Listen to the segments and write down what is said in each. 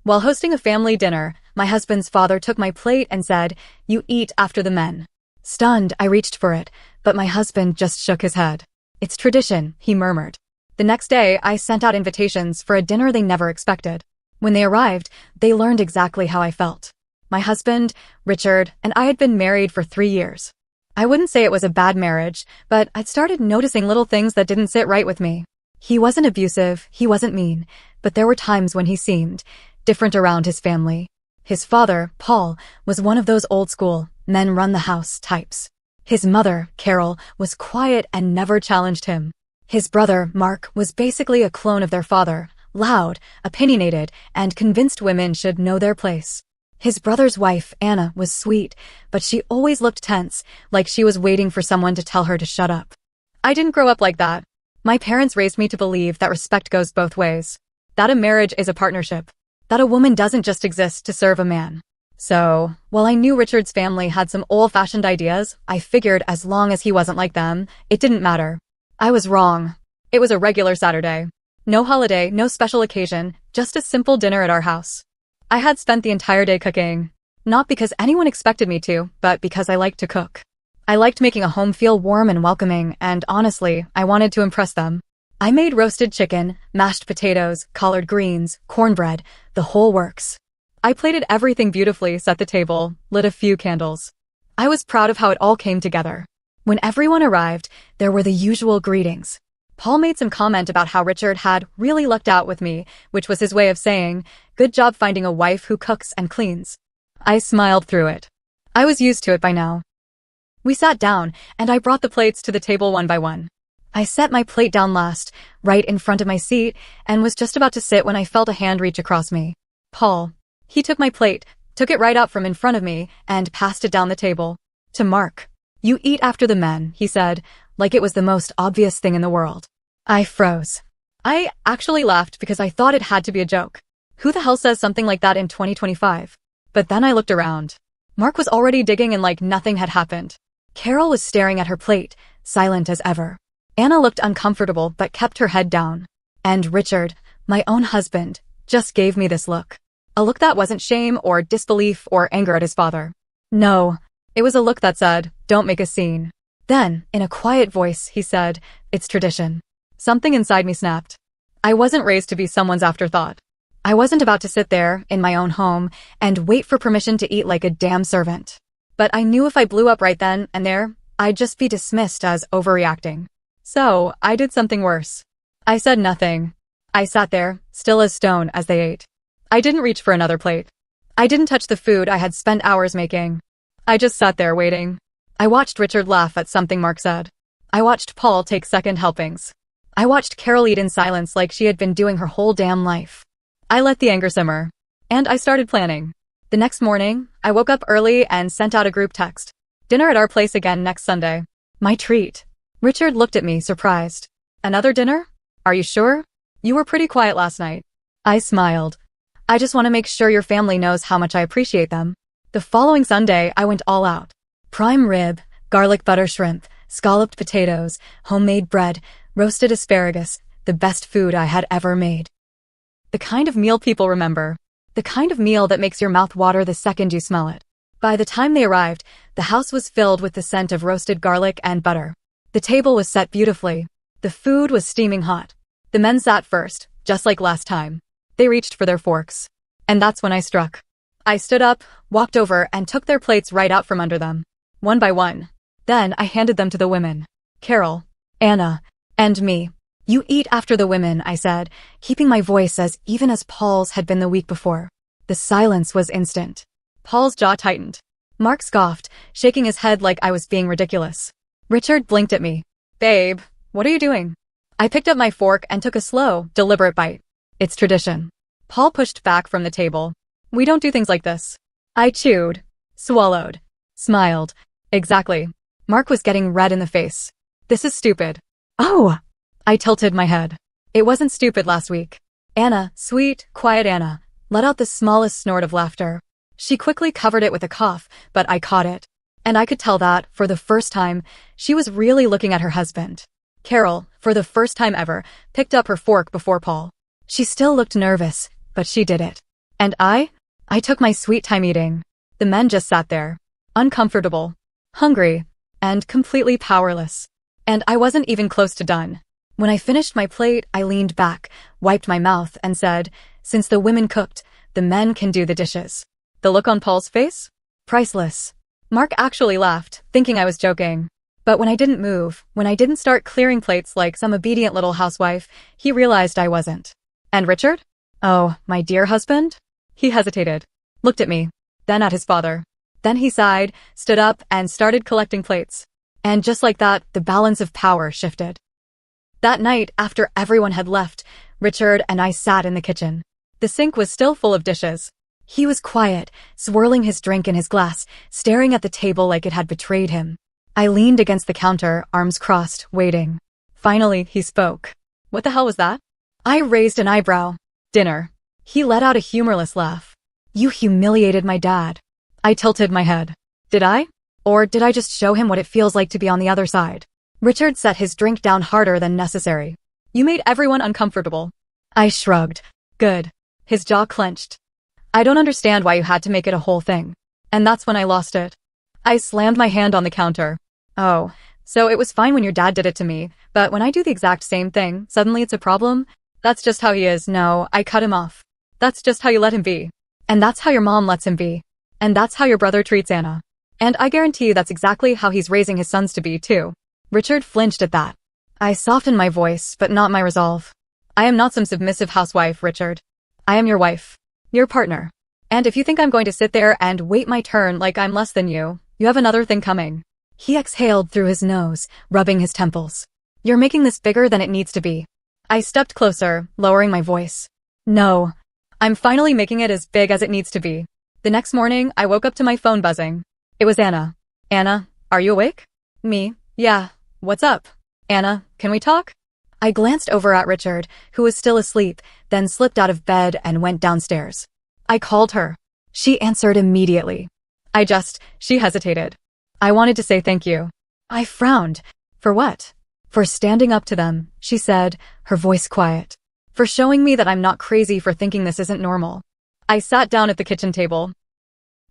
While hosting a family dinner, my husband's father took my plate and said, "You eat after the men." Stunned, I reached for it, but my husband just shook his head. "It's tradition," he murmured. The next day, I sent out invitations for a dinner they never expected. When they arrived, they learned exactly how I felt. My husband, Richard, and I had been married for 3 years. I wouldn't say it was a bad marriage, but I'd started noticing little things that didn't sit right with me. He wasn't abusive, he wasn't mean, but there were times when he seemed different around his family. His father, Paul, was one of those old-school, men-run-the-house types. His mother, Carol, was quiet and never challenged him. His brother, Mark, was basically a clone of their father, loud, opinionated, and convinced women should know their place. His brother's wife, Anna, was sweet, but she always looked tense, like she was waiting for someone to tell her to shut up. I didn't grow up like that. My parents raised me to believe that respect goes both ways. That a marriage is a partnership. That a woman doesn't just exist to serve a man. So, while I knew Richard's family had some old-fashioned ideas, I figured as long as he wasn't like them, it didn't matter. I was wrong. It was a regular Saturday. No holiday, no special occasion, just a simple dinner at our house. I had spent the entire day cooking. Not because anyone expected me to, but because I liked to cook. I liked making a home feel warm and welcoming, and honestly, I wanted to impress them. I made roasted chicken, mashed potatoes, collard greens, cornbread, the whole works. I plated everything beautifully, set the table, lit a few candles. I was proud of how it all came together. When everyone arrived, there were the usual greetings. Paul made some comment about how Richard had really lucked out with me, which was his way of saying, "Good job finding a wife who cooks and cleans." I smiled through it. I was used to it by now. We sat down, and I brought the plates to the table one by one. I set my plate down last, right in front of my seat, and was just about to sit when I felt a hand reach across me. Paul. He took my plate, took it right out from in front of me, and passed it down the table. To Mark. "You eat after the men," he said, like it was the most obvious thing in the world. I froze. I actually laughed because I thought it had to be a joke. Who the hell says something like that in 2025? But then I looked around. Mark was already digging in like nothing had happened. Carol was staring at her plate, silent as ever. Anna looked uncomfortable but kept her head down. And Richard, my own husband, just gave me this look. A look that wasn't shame or disbelief or anger at his father. No, it was a look that said, "Don't make a scene." Then, in a quiet voice, he said, "It's tradition." Something inside me snapped. I wasn't raised to be someone's afterthought. I wasn't about to sit there, in my own home, and wait for permission to eat like a damn servant. But I knew if I blew up right then and there, I'd just be dismissed as overreacting. So, I did something worse. I said nothing. I sat there, still as stone as they ate. I didn't reach for another plate. I didn't touch the food I had spent hours making. I just sat there waiting. I watched Richard laugh at something Mark said. I watched Paul take second helpings. I watched Carol eat in silence like she had been doing her whole damn life. I let the anger simmer. And I started planning. The next morning, I woke up early and sent out a group text. "Dinner at our place again next Sunday." My treat. Richard looked at me, surprised. "Another dinner? Are you sure? You were pretty quiet last night." I smiled. "I just want to make sure your family knows how much I appreciate them." The following Sunday, I went all out. Prime rib, garlic butter shrimp, scalloped potatoes, homemade bread, roasted asparagus, the best food I had ever made. The kind of meal people remember. The kind of meal that makes your mouth water the second you smell it. By the time they arrived, the house was filled with the scent of roasted garlic and butter. The table was set beautifully. The food was steaming hot. The men sat first, just like last time. They reached for their forks. And that's when I struck. I stood up, walked over, and took their plates right out from under them. One by one. Then I handed them to the women. Carol, Anna, and me. "You eat after the women," I said, keeping my voice as even as Paul's had been the week before. The silence was instant. Paul's jaw tightened. Mark scoffed, shaking his head like I was being ridiculous. Richard blinked at me. "Babe, what are you doing?" I picked up my fork and took a slow, deliberate bite. "It's tradition." Paul pushed back from the table. "We don't do things like this." I chewed, swallowed, smiled. Exactly. Mark was getting red in the face. "This is stupid." "Oh!" I tilted my head. It wasn't stupid last week. Anna, sweet, quiet Anna, let out the smallest snort of laughter. She quickly covered it with a cough, but I caught it. And I could tell that, for the first time, she was really looking at her husband. Carol, for the first time ever, picked up her fork before Paul. She still looked nervous, but she did it. And I took my sweet time eating. The men just sat there, uncomfortable, hungry, and completely powerless. And I wasn't even close to done. When I finished my plate, I leaned back, wiped my mouth, and said, "Since the women cooked, the men can do the dishes." The look on Paul's face? Priceless. Mark actually laughed, thinking I was joking. But when I didn't move, when I didn't start clearing plates like some obedient little housewife, he realized I wasn't. And Richard? Oh, my dear husband? He hesitated, looked at me, then at his father. Then he sighed, stood up, and started collecting plates. And just like that, the balance of power shifted. That night, after everyone had left, Richard and I sat in the kitchen. The sink was still full of dishes. He was quiet, swirling his drink in his glass, staring at the table like it had betrayed him. I leaned against the counter, arms crossed, waiting. Finally, he spoke. "What the hell was that?" I raised an eyebrow. "Dinner." He let out a humorless laugh. "You humiliated my dad." I tilted my head. Did I? Or did I just show him what it feels like to be on the other side? Richard set his drink down harder than necessary. "You made everyone uncomfortable." I shrugged. "Good." His jaw clenched. "I don't understand why you had to make it a whole thing." And that's when I lost it. I slammed my hand on the counter. "Oh, so it was fine when your dad did it to me, but when I do the exact same thing, suddenly it's a problem? That's just how he is." "No," I cut him off. "That's just how you let him be. And that's how your mom lets him be. And that's how your brother treats Anna. And I guarantee that's exactly how he's raising his sons to be, too." Richard flinched at that. I softened my voice, but not my resolve. "I am not some submissive housewife, Richard. I am your wife. Your partner. And if you think I'm going to sit there and wait my turn like I'm less than you have another thing coming." He exhaled through his nose, rubbing his temples. "You're making this bigger than it needs to be." I stepped closer, lowering my voice. "No. I'm finally making it as big as it needs to be." The next morning, I woke up to my phone buzzing. It was Anna. "Anna, are you awake?" "Me? Yeah. What's up?" "Anna, can we talk?" I glanced over at Richard, who was still asleep, then slipped out of bed and went downstairs. I called her. She answered immediately. She hesitated. "I wanted to say thank you." I frowned. "For what?" "For standing up to them," she said, her voice quiet. "For showing me that I'm not crazy for thinking this isn't normal." I sat down at the kitchen table.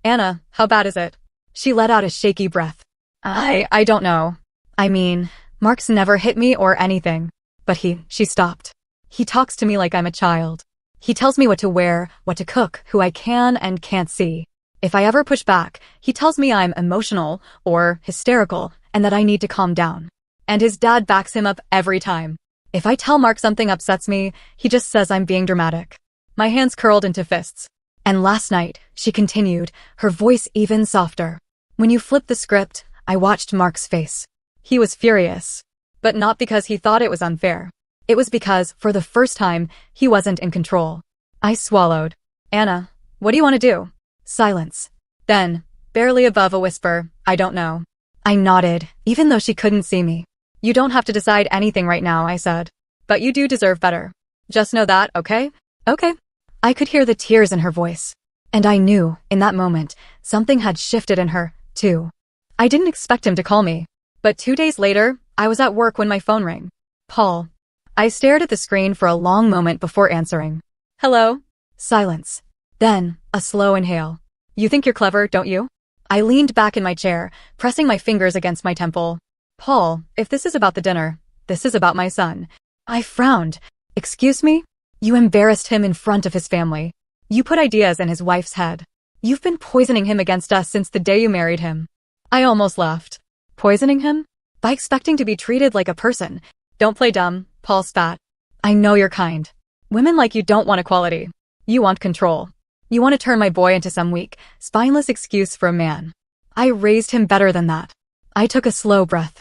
"Anna, how bad is it?" She let out a shaky breath. I don't know. I mean, Mark's never hit me or anything. But she stopped. "He talks to me like I'm a child. He tells me what to wear, what to cook, who I can and can't see. If I ever push back, he tells me I'm emotional or hysterical and that I need to calm down. And his dad backs him up every time. If I tell Mark something upsets me, he just says I'm being dramatic." My hands curled into fists. "And last night," she continued, her voice even softer, "when you flipped the script, I watched Mark's face. He was furious. But not because he thought it was unfair. It was because, for the first time, he wasn't in control." I swallowed. "Anna, what do you want to do?" Silence. Then, barely above a whisper, "I don't know." I nodded, even though she couldn't see me. "You don't have to decide anything right now," I said. "But you do deserve better. Just know that, okay?" "Okay." I could hear the tears in her voice. And I knew, in that moment, something had shifted in her, too. I didn't expect him to call me. But 2 days later, I was at work when my phone rang. "Paul." I stared at the screen for a long moment before answering. "Hello?" Silence. Then, a slow inhale. "You think you're clever, don't you?" I leaned back in my chair, pressing my fingers against my temple. "Paul, if this is about the dinner, this is about my son." I frowned. "Excuse me? You embarrassed him in front of his family. You put ideas in his wife's head. You've been poisoning him against us since the day you married him." I almost laughed. "Poisoning him? By expecting to be treated like a person." "Don't play dumb," Paul spat. "I know you're kind. Women like you don't want equality. You want control. You want to turn my boy into some weak, spineless excuse for a man. I raised him better than that." I took a slow breath.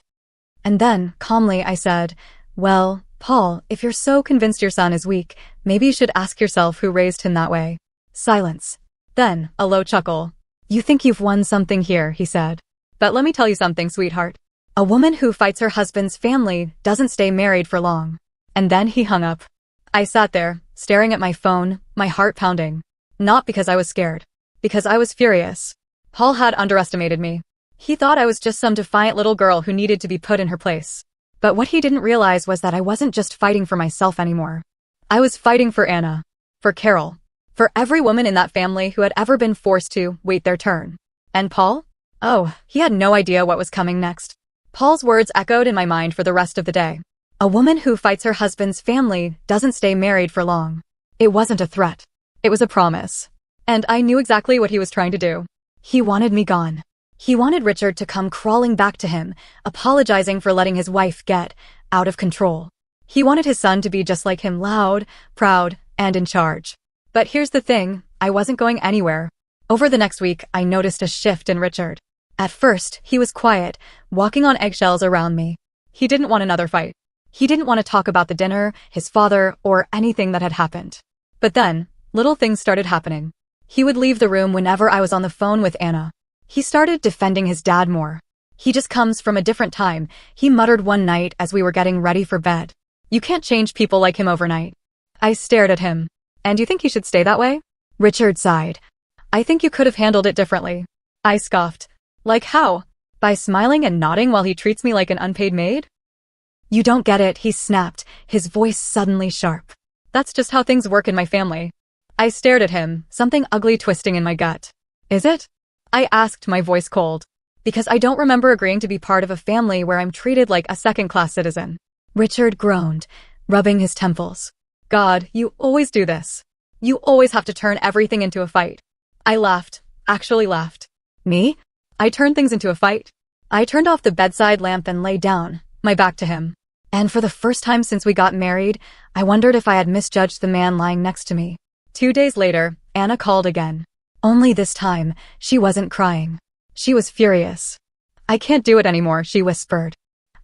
And then, calmly, I said, "Well, Paul, if you're so convinced your son is weak, maybe you should ask yourself who raised him that way." Silence. Then, a low chuckle. "You think you've won something here," he said. "But let me tell you something, sweetheart. A woman who fights her husband's family doesn't stay married for long." And then he hung up. I sat there, staring at my phone, my heart pounding. Not because I was scared. Because I was furious. Paul had underestimated me. He thought I was just some defiant little girl who needed to be put in her place. But what he didn't realize was that I wasn't just fighting for myself anymore. I was fighting for Anna. For Carol. For every woman in that family who had ever been forced to wait their turn. And Paul? Oh, he had no idea what was coming next. Paul's words echoed in my mind for the rest of the day. A woman who fights her husband's family doesn't stay married for long. It wasn't a threat. It was a promise. And I knew exactly what he was trying to do. He wanted me gone. He wanted Richard to come crawling back to him, apologizing for letting his wife get out of control. He wanted his son to be just like him, loud, proud, and in charge. But here's the thing, I wasn't going anywhere. Over the next week, I noticed a shift in Richard. At first, he was quiet, walking on eggshells around me. He didn't want another fight. He didn't want to talk about the dinner, his father, or anything that had happened. But then, little things started happening. He would leave the room whenever I was on the phone with Anna. He started defending his dad more. He just comes from a different time, he muttered one night as we were getting ready for bed. You can't change people like him overnight. I stared at him. And you think he should stay that way? Richard sighed. I think you could have handled it differently. I scoffed. Like how? By smiling and nodding while he treats me like an unpaid maid? You don't get it, he snapped, his voice suddenly sharp. That's just how things work in my family. I stared at him, something ugly twisting in my gut. Is it? I asked, my voice cold. Because I don't remember agreeing to be part of a family where I'm treated like a second-class citizen. Richard groaned, rubbing his temples. God, you always do this. You always have to turn everything into a fight. I laughed, actually laughed. Me? I turned things into a fight? I turned off the bedside lamp and lay down, my back to him. And for the first time since we got married, I wondered if I had misjudged the man lying next to me. 2 days later, Anna called again. Only this time, she wasn't crying. She was furious. I can't do it anymore, she whispered.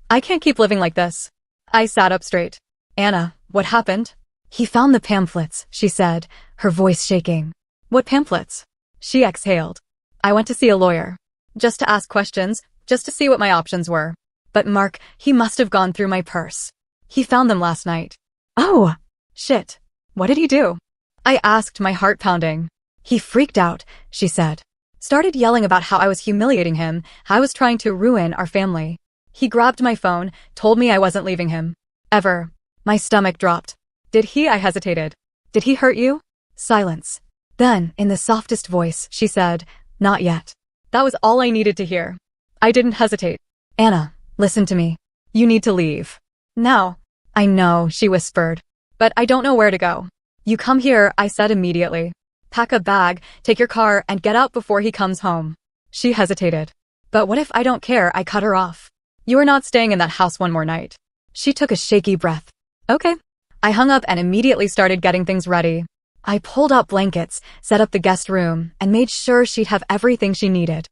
I can't keep living like this. I sat up straight. Anna, what happened? He found the pamphlets, she said, her voice shaking. What pamphlets? She exhaled. I went to see a lawyer. Just to ask questions, just to see what my options were. But Mark, he must have gone through my purse. He found them last night. Oh, shit. What did he do? I asked, my heart pounding. He freaked out, she said. Started yelling about how I was humiliating him, how I was trying to ruin our family. He grabbed my phone, told me I wasn't leaving him. Ever. My stomach dropped. Did he? I hesitated. Did he hurt you? Silence. Then, in the softest voice, she said, not yet. That was all I needed to hear. I didn't hesitate. Anna, listen to me. You need to leave. Now. I know, she whispered. But I don't know where to go. You come here, I said immediately. Pack a bag, take your car, and get out before he comes home. She hesitated. But what if I don't care? I cut her off. You are not staying in that house one more night. She took a shaky breath. Okay. I hung up and immediately started getting things ready. I pulled out blankets, set up the guest room, and made sure she'd have everything she needed.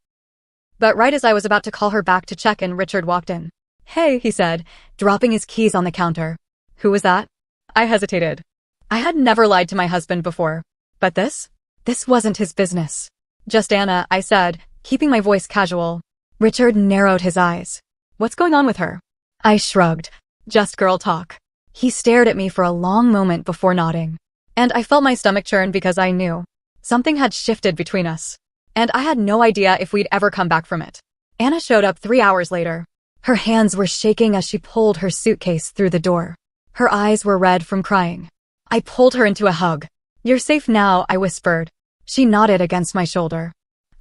But right as I was about to call her back to check in, Richard walked in. Hey, he said, dropping his keys on the counter. Who was that? I hesitated. I had never lied to my husband before. But this? This wasn't his business. Just Anna, I said, keeping my voice casual. Richard narrowed his eyes. What's going on with her? I shrugged. Just girl talk. He stared at me for a long moment before nodding. And I felt my stomach churn because I knew. Something had shifted between us. And I had no idea if we'd ever come back from it. Anna showed up 3 hours later. Her hands were shaking as she pulled her suitcase through the door. Her eyes were red from crying. I pulled her into a hug. You're safe now, I whispered. She nodded against my shoulder.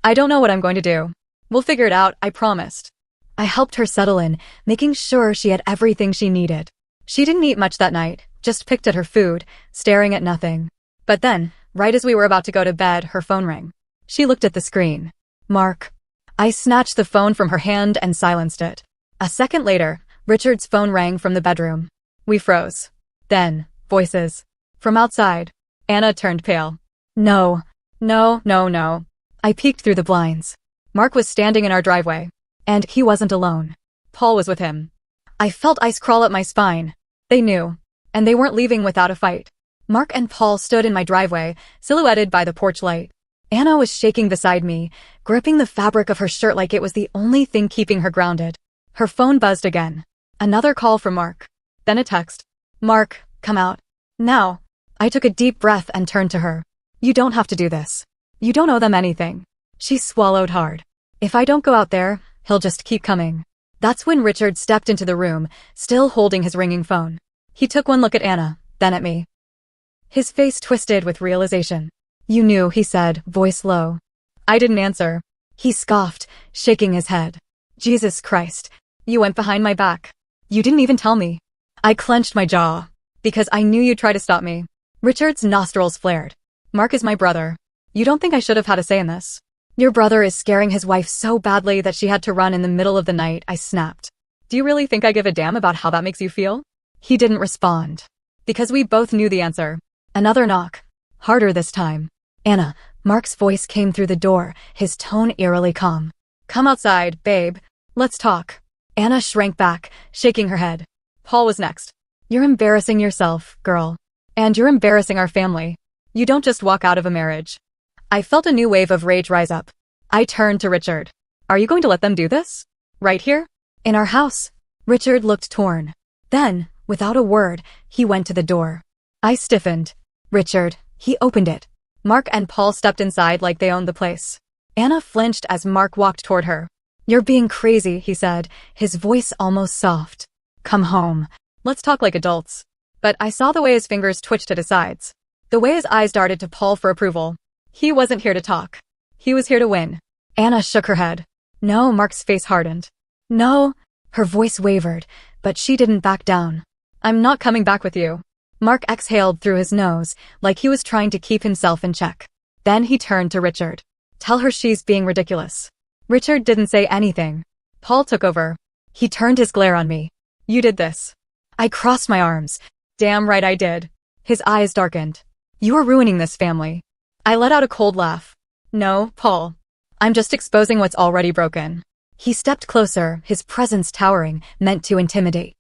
I don't know what I'm going to do. We'll figure it out, I promised. I helped her settle in, making sure she had everything she needed. She didn't eat much that night, just picked at her food, staring at nothing. But then, right as we were about to go to bed, her phone rang. She looked at the screen. Mark. I snatched the phone from her hand and silenced it. A second later, Richard's phone rang from the bedroom. We froze. Then, voices. From outside. Anna turned pale. No. No. I peeked through the blinds. Mark was standing in our driveway. And he wasn't alone. Paul was with him. I felt ice crawl up my spine. They knew. And they weren't leaving without a fight. Mark and Paul stood in my driveway, silhouetted by the porch light. Anna was shaking beside me, gripping the fabric of her shirt like it was the only thing keeping her grounded. Her phone buzzed again. Another call from Mark. Then a text. Mark, come out. Now. I took a deep breath and turned to her. You don't have to do this. You don't owe them anything. She swallowed hard. If I don't go out there, he'll just keep coming. That's when Richard stepped into the room, still holding his ringing phone. He took one look at Anna, then at me. His face twisted with realization. You knew, he said, voice low. I didn't answer. He scoffed, shaking his head. Jesus Christ. You went behind my back. You didn't even tell me. I clenched my jaw. Because I knew you'd try to stop me. Richard's nostrils flared. Mark is my brother. You don't think I should have had a say in this? Your brother is scaring his wife so badly that she had to run in the middle of the night, I snapped. Do you really think I give a damn about how that makes you feel? He didn't respond. Because we both knew the answer. Another knock. Harder this time. Anna, Mark's voice came through the door, his tone eerily calm. Come outside, babe. Let's talk. Anna shrank back, shaking her head. Paul was next. You're embarrassing yourself, girl. And you're embarrassing our family. You don't just walk out of a marriage. I felt a new wave of rage rise up. I turned to Richard. Are you going to let them do this? Right here? In our house. Richard looked torn. Then, without a word, he went to the door. I stiffened. Richard, he opened it. Mark and Paul stepped inside like they owned the place. Anna flinched as Mark walked toward her. You're being crazy, he said, his voice almost soft. Come home. Let's talk like adults. But I saw the way his fingers twitched to his sides. The way his eyes darted to Paul for approval. He wasn't here to talk. He was here to win. Anna shook her head. No, Mark's face hardened. No. Her voice wavered, but she didn't back down. I'm not coming back with you. Mark exhaled through his nose, like he was trying to keep himself in check. Then he turned to Richard. Tell her she's being ridiculous. Richard didn't say anything. Paul took over. He turned his glare on me. You did this. I crossed my arms. Damn right I did. His eyes darkened. You're ruining this family. I let out a cold laugh. No, Paul. I'm just exposing what's already broken. He stepped closer, his presence towering, meant to intimidate.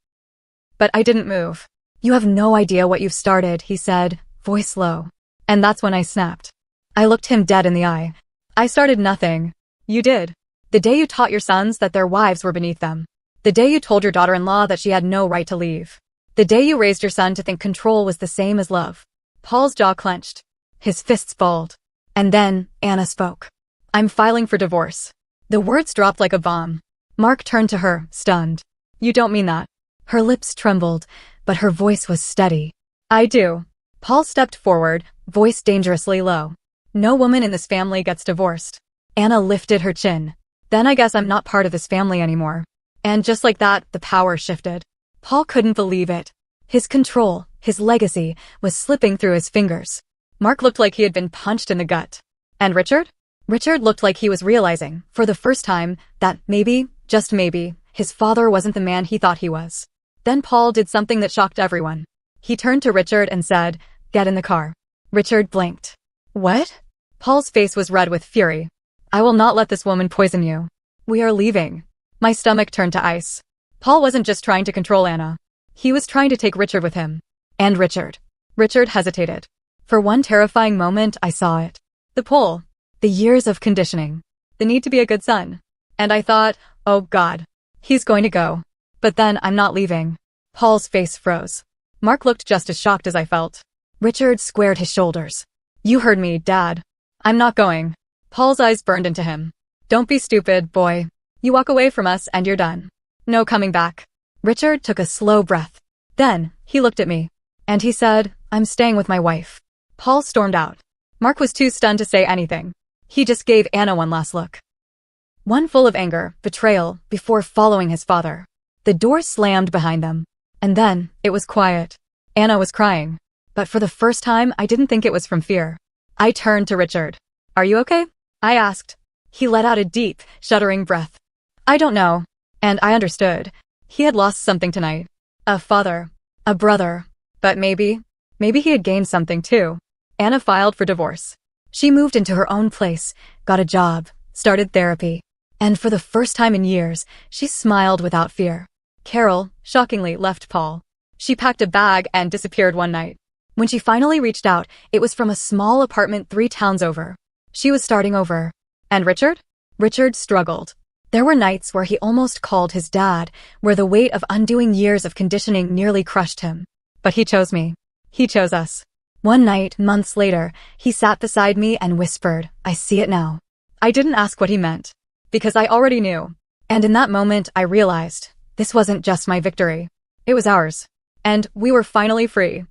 But I didn't move. You have no idea what you've started, he said, voice low. And that's when I snapped. I looked him dead in the eye. I started nothing. You did. The day you taught your sons that their wives were beneath them. The day you told your daughter-in-law that she had no right to leave. The day you raised your son to think control was the same as love. Paul's jaw clenched. His fists balled. And then, Anna spoke. I'm filing for divorce. The words dropped like a bomb. Mark turned to her, stunned. You don't mean that. Her lips trembled, but her voice was steady. I do. Paul stepped forward, voice dangerously low. No woman in this family gets divorced. Anna lifted her chin. Then I guess I'm not part of this family anymore. And just like that, the power shifted. Paul couldn't believe it. His control, his legacy, was slipping through his fingers. Mark looked like he had been punched in the gut. And Richard? Richard looked like he was realizing, for the first time, that maybe, just maybe, his father wasn't the man he thought he was. Then Paul did something that shocked everyone. He turned to Richard and said, Get in the car. Richard blinked. What? Paul's face was red with fury. I will not let this woman poison you. We are leaving. My stomach turned to ice. Paul wasn't just trying to control Anna. He was trying to take Richard with him. And Richard. Richard hesitated. For one terrifying moment, I saw it. The pull. The years of conditioning. The need to be a good son. And I thought, oh God. He's going to go. But then I'm not leaving. Paul's face froze. Mark looked just as shocked as I felt. Richard squared his shoulders. You heard me, Dad. I'm not going. Paul's eyes burned into him. Don't be stupid, boy. You walk away from us and you're done. No coming back. Richard took a slow breath. Then, he looked at me. And he said, I'm staying with my wife. Paul stormed out. Mark was too stunned to say anything. He just gave Anna one last look. One full of anger, betrayal, before following his father. The door slammed behind them. And then, it was quiet. Anna was crying. But for the first time, I didn't think it was from fear. I turned to Richard. Are you okay? I asked. He let out a deep, shuddering breath. I don't know. And I understood. He had lost something tonight. A father. A brother. But maybe he had gained something too. Anna filed for divorce. She moved into her own place, got a job, started therapy. And for the first time in years, she smiled without fear. Carol, shockingly, left Paul. She packed a bag and disappeared one night. When she finally reached out, it was from a small apartment 3 towns over. She was starting over. And Richard? Richard struggled. There were nights where he almost called his dad, where the weight of undoing years of conditioning nearly crushed him. But he chose me. He chose us. One night, months later, he sat beside me and whispered, I see it now. I didn't ask what he meant. Because I already knew. And in that moment, I realized, this wasn't just my victory. It was ours. And we were finally free.